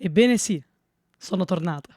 Ebbene sì, sono tornata.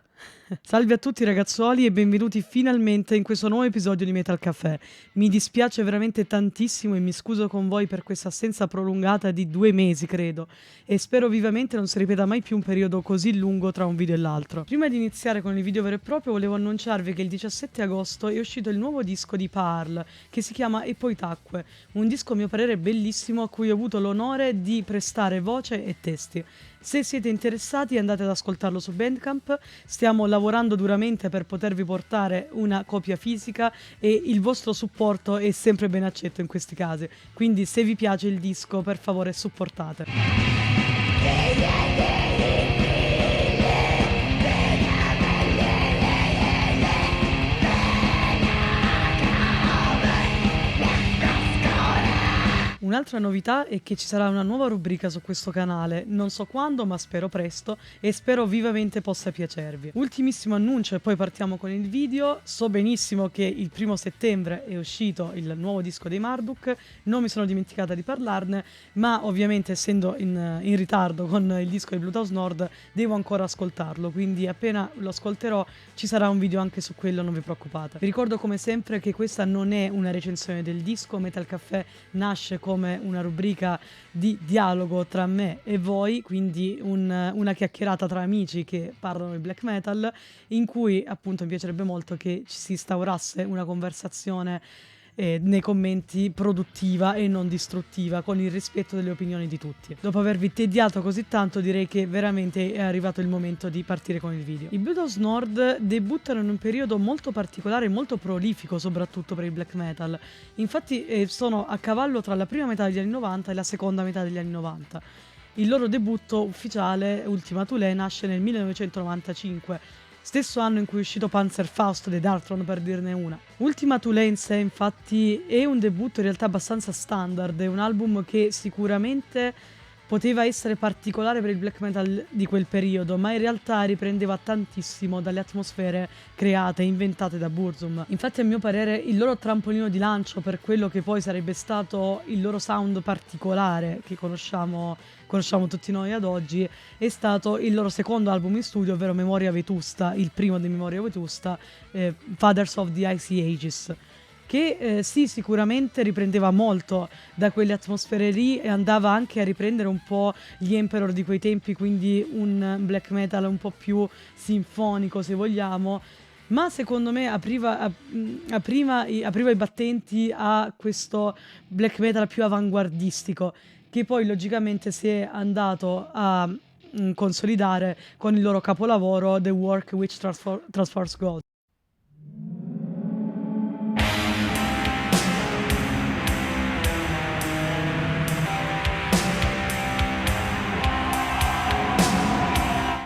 Salve a tutti ragazzuoli e benvenuti finalmente in questo nuovo episodio di Metal Caffè. Mi dispiace veramente tantissimo e mi scuso con voi per questa assenza prolungata di 2 mesi, credo, e spero vivamente non si ripeta mai più un periodo così lungo tra un video e l'altro. Prima di iniziare con il video vero e proprio volevo annunciarvi che il 17 agosto è uscito il nuovo disco di Pearl, che si chiama E poi tacque, un disco a mio parere bellissimo a cui ho avuto l'onore di prestare voce e testi. Se siete interessati andate ad ascoltarlo su Bandcamp, stiamo lavorando duramente per potervi portare una copia fisica e il vostro supporto è sempre ben accetto in questi casi, quindi se vi piace il disco per favore supportate. Un'altra novità è che ci sarà una nuova rubrica su questo canale, non so quando ma spero presto e spero vivamente possa piacervi. Ultimissimo annuncio e poi partiamo con il video. So benissimo che il 1° settembre è uscito il nuovo disco dei Marduk, non mi sono dimenticata di parlarne, ma ovviamente essendo in ritardo con il disco di Bloodhouse Nord devo ancora ascoltarlo, quindi appena lo ascolterò ci sarà un video anche su quello, non vi preoccupate. Vi ricordo come sempre che questa non è una recensione del disco, Metal Caffè nasce come una rubrica di dialogo tra me e voi, quindi una chiacchierata tra amici che parlano di black metal, in cui appunto mi piacerebbe molto che ci si instaurasse una conversazione nei commenti produttiva e non distruttiva, con il rispetto delle opinioni di tutti. Dopo avervi tediato così tanto, direi che veramente è arrivato il momento di partire con il video. I Bloodhouse Nord debuttano in un periodo molto particolare e molto prolifico, soprattutto per il black metal. Infatti sono a cavallo tra la prima metà degli anni 90 e la seconda metà degli anni 90. Il loro debutto ufficiale, Ultima Thule, nasce nel 1995, stesso anno in cui è uscito Panzerfaust dei Darkthrone, per dirne una. Ultima Thule in sé infatti è un debutto in realtà abbastanza standard, è un album che sicuramente poteva essere particolare per il black metal di quel periodo, ma in realtà riprendeva tantissimo dalle atmosfere create e inventate da Burzum. Infatti a mio parere il loro trampolino di lancio per quello che poi sarebbe stato il loro sound particolare che conosciamo tutti noi ad oggi è stato il loro secondo album in studio, ovvero Memoria Vetusta, il primo di Memoria Vetusta, Fathers of the Icy Ages, che sì, sicuramente riprendeva molto da quelle atmosfere lì e andava anche a riprendere un po' gli Emperor di quei tempi, quindi un black metal un po' più sinfonico se vogliamo, ma secondo me apriva i battenti a questo black metal più avanguardistico, che poi logicamente si è andato a consolidare con il loro capolavoro The Work Which Transforms God.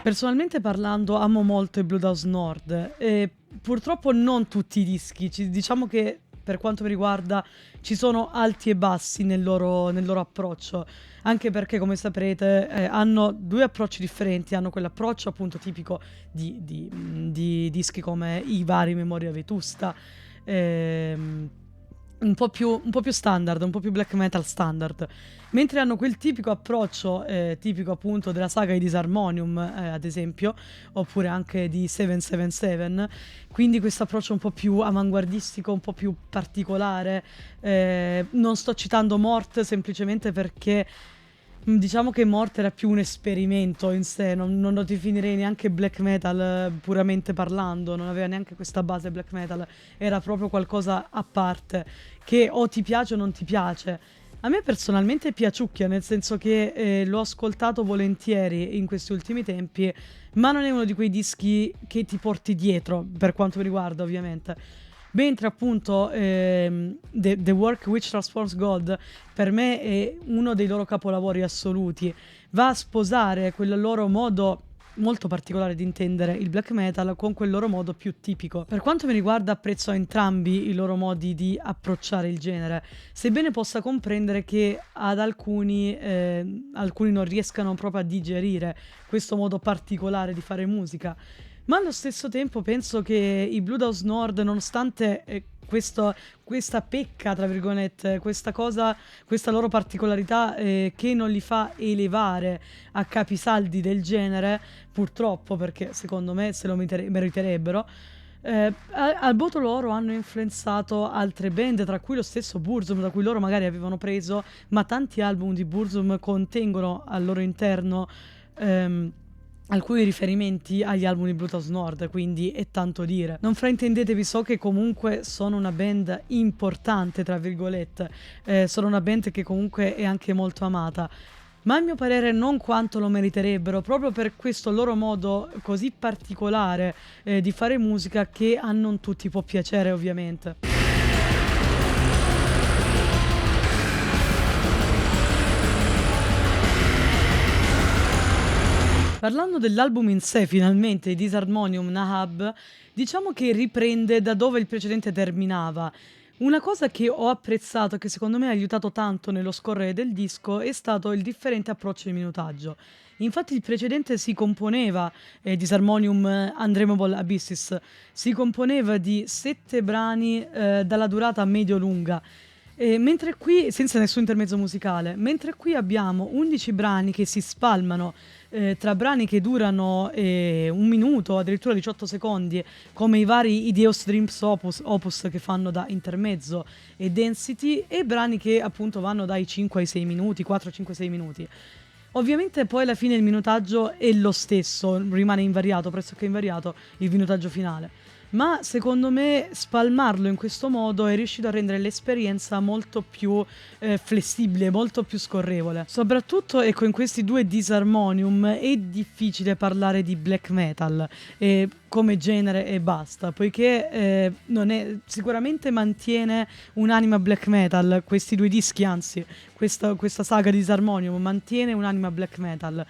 Personalmente parlando amo molto i Bloodhouse Nord e purtroppo non tutti i dischi, diciamo che per quanto mi riguarda ci sono alti e bassi nel loro approccio, anche perché come saprete hanno due approcci differenti, hanno quell'approccio appunto tipico di dischi come i vari Memoria Vetusta, un po' più standard, un po' più black metal standard, mentre hanno quel tipico approccio tipico appunto della saga di Disharmonium, ad esempio, oppure anche di 777, quindi questo approccio un po' più avanguardistico, un po' più particolare. Non sto citando Mort semplicemente perché diciamo che Mort era più un esperimento in sé, non lo definirei neanche black metal puramente parlando, non aveva neanche questa base black metal, era proprio qualcosa a parte, che o ti piace o non ti piace. A me personalmente piaciucchia, nel senso che l'ho ascoltato volentieri in questi ultimi tempi, ma non è uno di quei dischi che ti porti dietro, per quanto mi riguarda ovviamente. Mentre appunto The Work Which Transforms God per me è uno dei loro capolavori assoluti, va a sposare quel loro modo molto particolare di intendere il black metal con quel loro modo più tipico. Per quanto mi riguarda apprezzo entrambi i loro modi di approcciare il genere, sebbene possa comprendere che ad alcuni non riescano proprio a digerire questo modo particolare di fare musica. Ma allo stesso tempo penso che i Blue House Nord, nonostante questa pecca, tra virgolette, questa cosa, questa loro particolarità che non li fa elevare a capisaldi del genere, purtroppo, perché secondo me se lo meriterebbero. Al voto loro hanno influenzato altre band, tra cui lo stesso Burzum, da cui loro magari avevano preso, ma tanti album di Burzum contengono al loro interno ehm, alcuni riferimenti agli album di Brutus Nord, quindi è tanto dire. Non fraintendetevi, so che comunque sono una band importante, tra virgolette, sono una band che comunque è anche molto amata, ma a mio parere non quanto lo meriterebbero, proprio per questo loro modo così particolare di fare musica che a non tutti può piacere, ovviamente. Parlando dell'album in sé, finalmente, Disharmonium Nahab, diciamo che riprende da dove il precedente terminava. Una cosa che ho apprezzato, che secondo me ha aiutato tanto nello scorrere del disco, è stato il differente approccio di minutaggio. Infatti il precedente si componeva, Disharmonium Undreamable Abysses, si componeva di 7 brani dalla durata medio-lunga. Mentre qui, senza nessun intermezzo musicale, mentre qui abbiamo 11 brani che si spalmano tra brani che durano 1 minuto, addirittura 18 secondi, come i vari Ideos Dreams Opus che fanno da intermezzo e Density, e brani che appunto vanno dai 5 ai 6 minuti, 4, 5, 6 minuti. Ovviamente poi alla fine il minutaggio è lo stesso, rimane invariato, pressoché invariato il minutaggio finale. Ma secondo me spalmarlo in questo modo è riuscito a rendere l'esperienza molto più flessibile, molto più scorrevole. Soprattutto, ecco, in questi due Disharmonium è difficile parlare di black metal come genere e basta, poiché non è, sicuramente mantiene un'anima black metal, questi due dischi, anzi, questa saga Disharmonium mantiene un'anima black metal.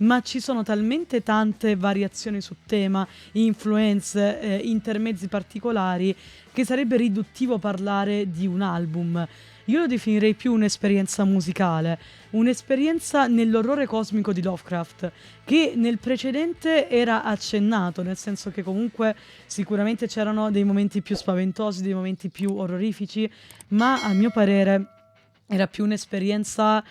Ma ci sono talmente tante variazioni su tema, influenze, intermezzi particolari, che sarebbe riduttivo parlare di un album. Io lo definirei più un'esperienza musicale, un'esperienza nell'orrore cosmico di Lovecraft, che nel precedente era accennato, nel senso che comunque sicuramente c'erano dei momenti più spaventosi, dei momenti più orrorifici, ma a mio parere era più un'esperienza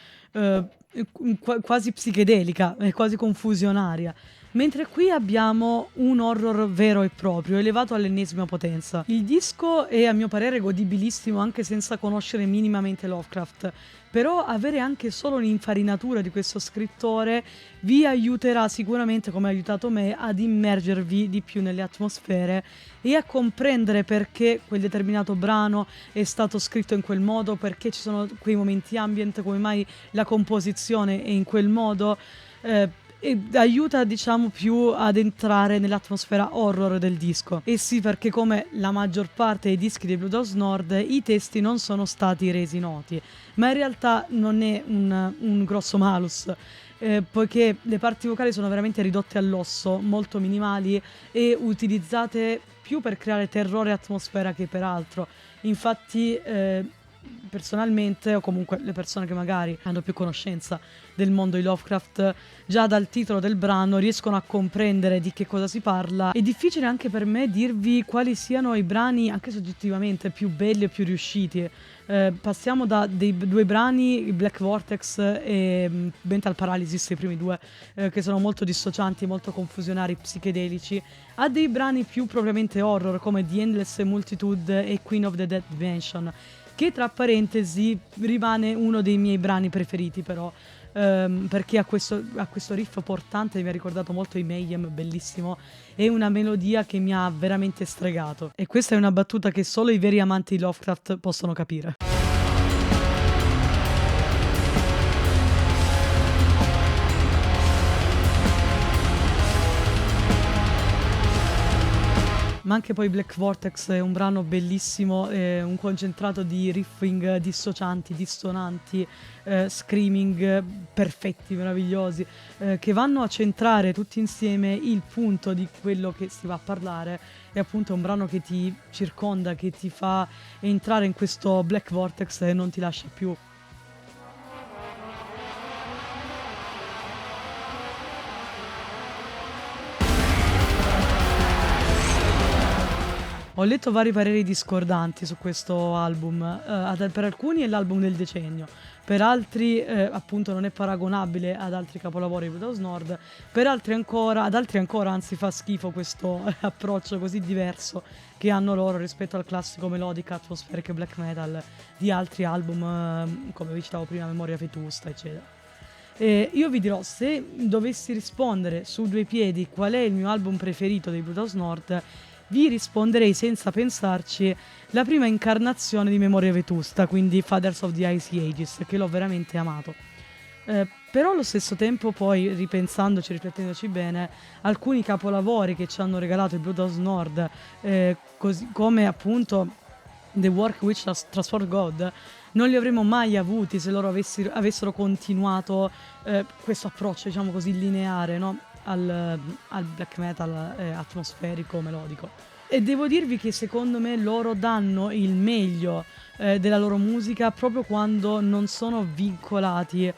quasi psichedelica, quasi confusionaria. Mentre qui abbiamo un horror vero e proprio, elevato all'ennesima potenza. Il disco è a mio parere godibilissimo anche senza conoscere minimamente Lovecraft, però avere anche solo un'infarinatura di questo scrittore vi aiuterà sicuramente, come ha aiutato me, ad immergervi di più nelle atmosfere e a comprendere perché quel determinato brano è stato scritto in quel modo, perché ci sono quei momenti ambient, come mai la composizione è in quel modo. E aiuta, diciamo, più ad entrare nell'atmosfera horror del disco. E sì, perché come la maggior parte dei dischi di Blue House Nord, i testi non sono stati resi noti, ma in realtà non è un grosso malus, poiché le parti vocali sono veramente ridotte all'osso, molto minimali e utilizzate più per creare terrore e atmosfera che per altro. Infatti personalmente, o comunque le persone che magari hanno più conoscenza del mondo di Lovecraft, già dal titolo del brano riescono a comprendere di che cosa si parla. È difficile anche per me dirvi quali siano i brani, anche soggettivamente, più belli e più riusciti. Passiamo da dei due brani, Black Vortex e Mental Paralysis, i primi due, che sono molto dissocianti, molto confusionari, psichedelici, a dei brani più propriamente horror come The Endless Multitude e Queen of the Dead Dimension, che tra parentesi rimane uno dei miei brani preferiti, però perché ha questo riff portante, mi ha ricordato molto i Mayhem, bellissimo, e una melodia che mi ha veramente stregato. E questa è una battuta che solo i veri amanti di Lovecraft possono capire. Ma anche poi Black Vortex è un brano bellissimo, un concentrato di riffing dissocianti, dissonanti, screaming perfetti, meravigliosi, che vanno a centrare tutti insieme il punto di quello che si va a parlare. È appunto un brano che ti circonda, che ti fa entrare in questo Black Vortex e non ti lascia più. Ho letto vari pareri discordanti su questo album, per alcuni è l'album del decennio, per altri appunto non è paragonabile ad altri capolavori di Brutus Nord, ad altri ancora anzi fa schifo questo approccio così diverso che hanno loro rispetto al classico melodic atmospheric black metal di altri album come vi citavo prima, Memoria Vetusta eccetera. Io vi dirò, se dovessi rispondere su due piedi qual è il mio album preferito dei Brutus Nord, vi risponderei senza pensarci la prima incarnazione di Memoria Vetusta, quindi Fathers of the Icy Ages, che l'ho veramente amato. Però allo stesso tempo poi, ripensandoci, riflettendoci bene, alcuni capolavori che ci hanno regalato i Brutus Nord, così come appunto The Work Which Transformed God, non li avremmo mai avuti se loro avessero continuato questo approccio, diciamo così, lineare, no? al black metal atmosferico, melodico. E devo dirvi che secondo me loro danno il meglio della loro musica proprio quando non sono vincolati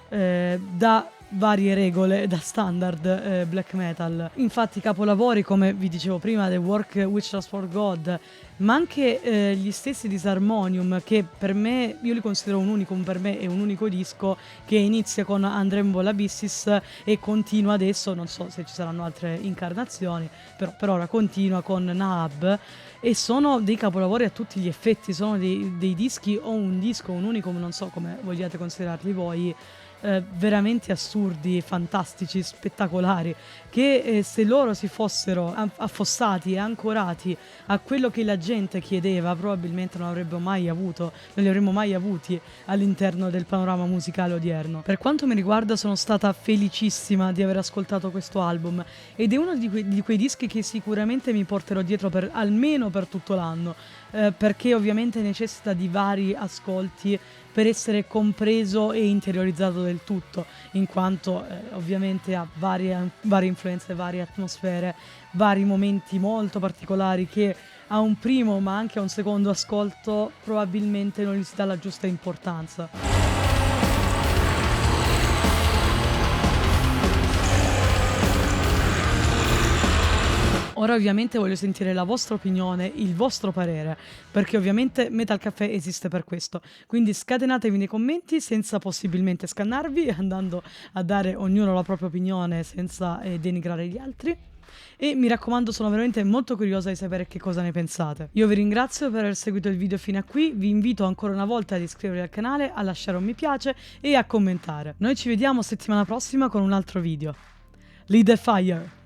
da varie regole, da standard black metal. Infatti capolavori come vi dicevo prima, The Work Which Transformed God, ma anche gli stessi Disharmonium, che per me, io li considero un unicum, per me è un unico disco che inizia con Unrainbow Abysses e continua adesso, non so se ci saranno altre incarnazioni, però per ora continua con Nahab, e sono dei capolavori a tutti gli effetti, sono dei dischi o un disco, un unicum, non so come vogliate considerarli voi, veramente assurdi, fantastici, spettacolari, che se loro si fossero affossati e ancorati a quello che la gente chiedeva, probabilmente non li avremmo mai avuti all'interno del panorama musicale odierno. Per quanto mi riguarda, sono stata felicissima di aver ascoltato questo album ed è uno di quei dischi che sicuramente mi porterò dietro almeno per tutto l'anno, perché ovviamente necessita di vari ascolti per essere compreso e interiorizzato del tutto, in quanto ovviamente ha varie influenze, varie atmosfere, vari momenti molto particolari che a un primo ma anche a un secondo ascolto probabilmente non gli si dà la giusta importanza. Ora ovviamente voglio sentire la vostra opinione, il vostro parere, perché ovviamente Metal Caffè esiste per questo. Quindi scatenatevi nei commenti senza possibilmente scannarvi, andando a dare ognuno la propria opinione senza denigrare gli altri. E mi raccomando, sono veramente molto curiosa di sapere che cosa ne pensate. Io vi ringrazio per aver seguito il video fino a qui, vi invito ancora una volta ad iscrivervi al canale, a lasciare un mi piace e a commentare. Noi ci vediamo settimana prossima con un altro video. Lead the Fire!